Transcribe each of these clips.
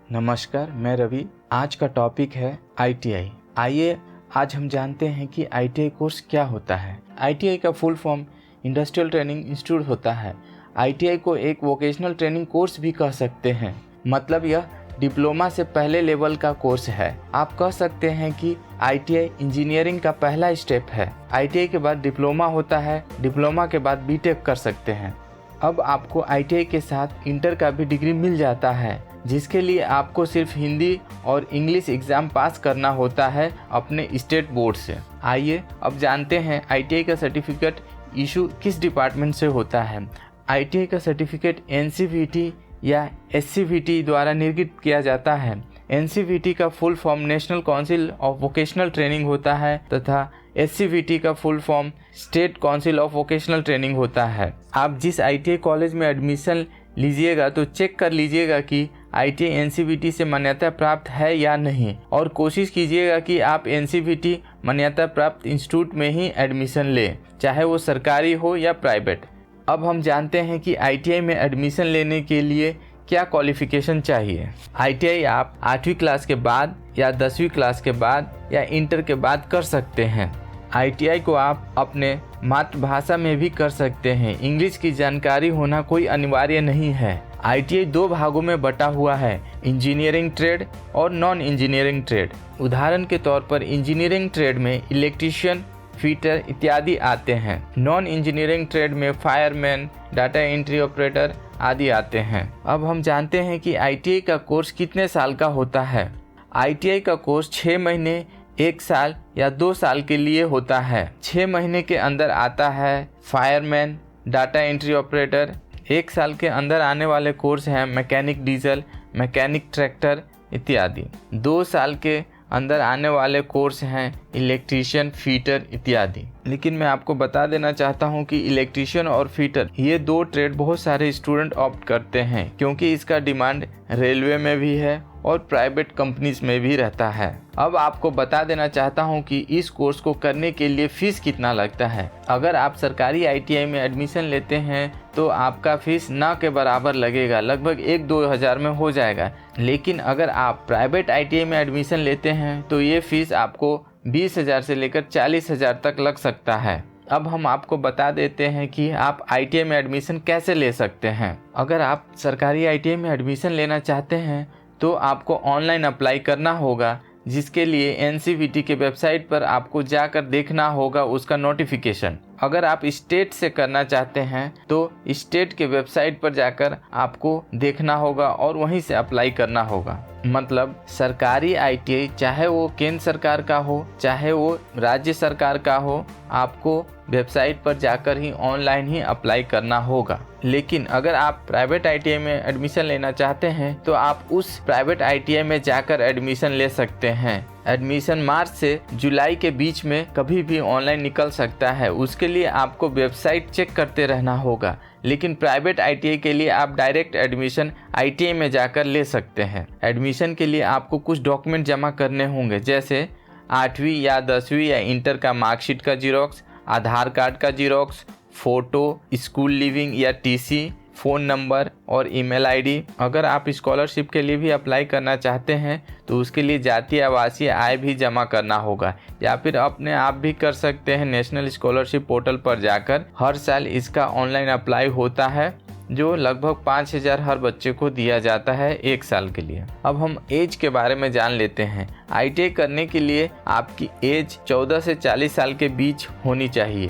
नमस्कार, मैं रवि। आज का टॉपिक है आईटीआई। आइए आज हम जानते हैं कि आईटीआई कोर्स क्या होता है। आईटीआई का full form industrial training institute होता है। आईटीआई को एक वोकेशनल ट्रेनिंग कोर्स भी कह सकते हैं, मतलब यह डिप्लोमा से पहले लेवल का कोर्स है। आप कह सकते हैं कि आईटीआई इंजीनियरिंग का पहला स्टेप है। आईटीआई के बाद डिप्लोमा होता है, डिप्लोमा के बाद बीटेक कर सकते हैं। अब आपको आईटीआई के साथ इंटर का भी डिग्री मिल जाता है, जिसके लिए आपको सिर्फ हिंदी और इंग्लिश एग्ज़ाम पास करना होता है अपने स्टेट बोर्ड से। आइए अब जानते हैं आईटीआई का सर्टिफिकेट इशू किस डिपार्टमेंट से होता है। आईटीआई का सर्टिफिकेट एनसीवीटी या एससीवीटी द्वारा निर्गत किया जाता है। एनसीवीटी का full form national council of vocational training होता है तथा एससीवीटी का full form state council of vocational training होता है। आप जिस आईटीआई कॉलेज में एडमिशन लीजिएगा तो चेक कर लीजिएगा कि आईटीआई एनसीवीटी से मान्यता प्राप्त है या नहीं, और कोशिश कीजिएगा कि आप एनसीवीटी मान्यता प्राप्त इंस्टीट्यूट में ही एडमिशन लें, चाहे वो सरकारी हो या प्राइवेट। अब हम जानते हैं कि आईटीआई में एडमिशन लेने के लिए क्या क्वालिफिकेशन चाहिए। आईटीआई आप 8वीं क्लास के बाद या 10वीं क्लास के बाद या इंटर के बाद कर सकते हैं। आईटीआई को आप अपने मातृभाषा में भी कर सकते हैं। इंग्लिश की जानकारी होना कोई अनिवार्य नहीं है। आईटीआई 2 भागों में बटा हुआ है, इंजीनियरिंग ट्रेड और नॉन इंजीनियरिंग ट्रेड। उदाहरण के तौर पर इंजीनियरिंग ट्रेड में इलेक्ट्रीशियन, फिटर इत्यादि आते हैं। नॉन इंजीनियरिंग ट्रेड में फायरमैन, डाटा एंट्री ऑपरेटर आदि आते हैं। अब हम जानते हैं कि आईटीआई का कोर्स कितने साल का होता है। आईटीआई का कोर्स 6 महीने, 1 साल या 2 साल के लिए होता है। 6 महीने के अंदर आता है फायरमैन, डाटा एंट्री ऑपरेटर। 1 साल के अंदर आने वाले कोर्स हैं मैकेनिक डीजल, मैकेनिक ट्रैक्टर इत्यादि। 2 साल के अंदर आने वाले कोर्स हैं इलेक्ट्रीशियन, फीटर इत्यादि। लेकिन मैं आपको बता देना चाहता हूं कि इलेक्ट्रीशियन और फीटर ये 2 ट्रेड बहुत सारे स्टूडेंट ऑप्ट करते हैं, क्योंकि इसका डिमांड रेलवे में भी है और प्राइवेट कंपनीज में भी रहता है। अब आपको बता देना चाहता हूं कि इस कोर्स को करने के लिए फीस कितना लगता है। अगर आप सरकारी आईटीआई में एडमिशन लेते हैं तो आपका फीस ना के बराबर लगेगा, लगभग 1-2 हज़ार में हो जाएगा। लेकिन अगर आप प्राइवेट आईटीआई में एडमिशन लेते हैं तो ये फीस आपको 20,000 से लेकर 40,000 तक लग सकता है। अब हम आपको बता देते हैं कि आप आईटीआई में एडमिशन कैसे ले सकते हैं। अगर आप सरकारी आईटीआई में एडमिशन लेना चाहते हैं तो आपको ऑनलाइन अप्लाई करना होगा, जिसके लिए एनसीवीटी के वेबसाइट पर आपको जाकर देखना होगा उसका नोटिफिकेशन। अगर आप स्टेट से करना चाहते हैं तो स्टेट के वेबसाइट पर जाकर आपको देखना होगा और वहीं से अप्लाई करना होगा। मतलब सरकारी आईटीआई चाहे वो केंद्र सरकार का हो चाहे वो राज्य सरकार का हो, आपको वेबसाइट पर जाकर ही ऑनलाइन ही अप्लाई करना होगा। लेकिन अगर आप प्राइवेट आईटीआई में एडमिशन लेना चाहते हैं तो आप उस प्राइवेट आईटीआई में जाकर एडमिशन ले सकते हैं। एडमिशन मार्च से जुलाई के बीच में कभी भी ऑनलाइन निकल सकता है, उसके लिए आपको वेबसाइट चेक करते रहना होगा। लेकिन प्राइवेट आईटीआई के लिए आप डायरेक्ट एडमिशन आईटीआई में जाकर ले सकते हैं। एडमिशन के लिए आपको कुछ डॉक्यूमेंट जमा करने होंगे, जैसे 8वीं या 10वीं या इंटर का मार्कशीट का जीरोक्स, आधार कार्ड का जीरोक्स, फ़ोटो, स्कूल लिविंग या टीसी, फ़ोन नंबर और ईमेल आईडी। अगर आप स्कॉलरशिप के लिए भी अप्लाई करना चाहते हैं तो उसके लिए जातीय आवासीय आय भी जमा करना होगा, या फिर अपने आप भी कर सकते हैं। नेशनल स्कॉलरशिप पोर्टल पर जाकर हर साल इसका ऑनलाइन अप्लाई होता है, जो लगभग 5,000 हर बच्चे को दिया जाता है 1 साल के लिए। अब हम एज के बारे में जान लेते हैं। आईटीआई करने के लिए आपकी एज 14 से 40 साल के बीच होनी चाहिए।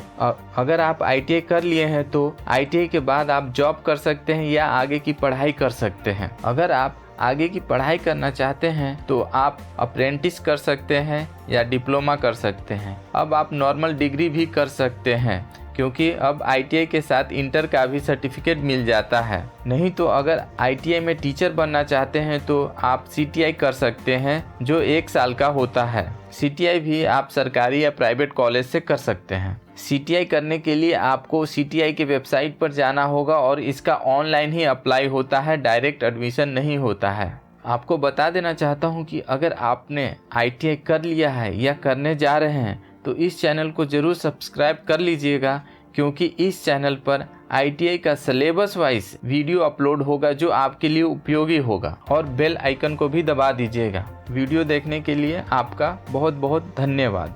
अगर आप आईटीआई कर लिए हैं तो आईटीआई के बाद आप जॉब कर सकते हैं या आगे की पढ़ाई कर सकते हैं। अगर आप आगे की पढ़ाई करना चाहते हैं तो आप अप्रेंटिस कर सकते हैं या डिप्लोमा कर सकते हैं। अब आप नॉर्मल डिग्री भी कर सकते हैं, क्योंकि अब आईटीआई के साथ इंटर का भी सर्टिफिकेट मिल जाता है। नहीं तो अगर आईटीआई में टीचर बनना चाहते हैं तो आप सीटीआई कर सकते हैं, जो 1 साल का होता है। सीटीआई भी आप सरकारी या प्राइवेट कॉलेज से कर सकते हैं। सीटीआई करने के लिए आपको सीटीआई के वेबसाइट पर जाना होगा और इसका ऑनलाइन ही अप्लाई होता है, डायरेक्ट एडमिशन नहीं होता है। आपको बता देना चाहता हूँ कि अगर आपने आईटीआई कर लिया है या करने जा रहे हैं तो इस चैनल को ज़रूर सब्सक्राइब कर लीजिएगा, क्योंकि इस चैनल पर ITI का सिलेबस वाइज वीडियो अपलोड होगा जो आपके लिए उपयोगी होगा। और बेल आइकन को भी दबा दीजिएगा। वीडियो देखने के लिए आपका बहुत बहुत धन्यवाद।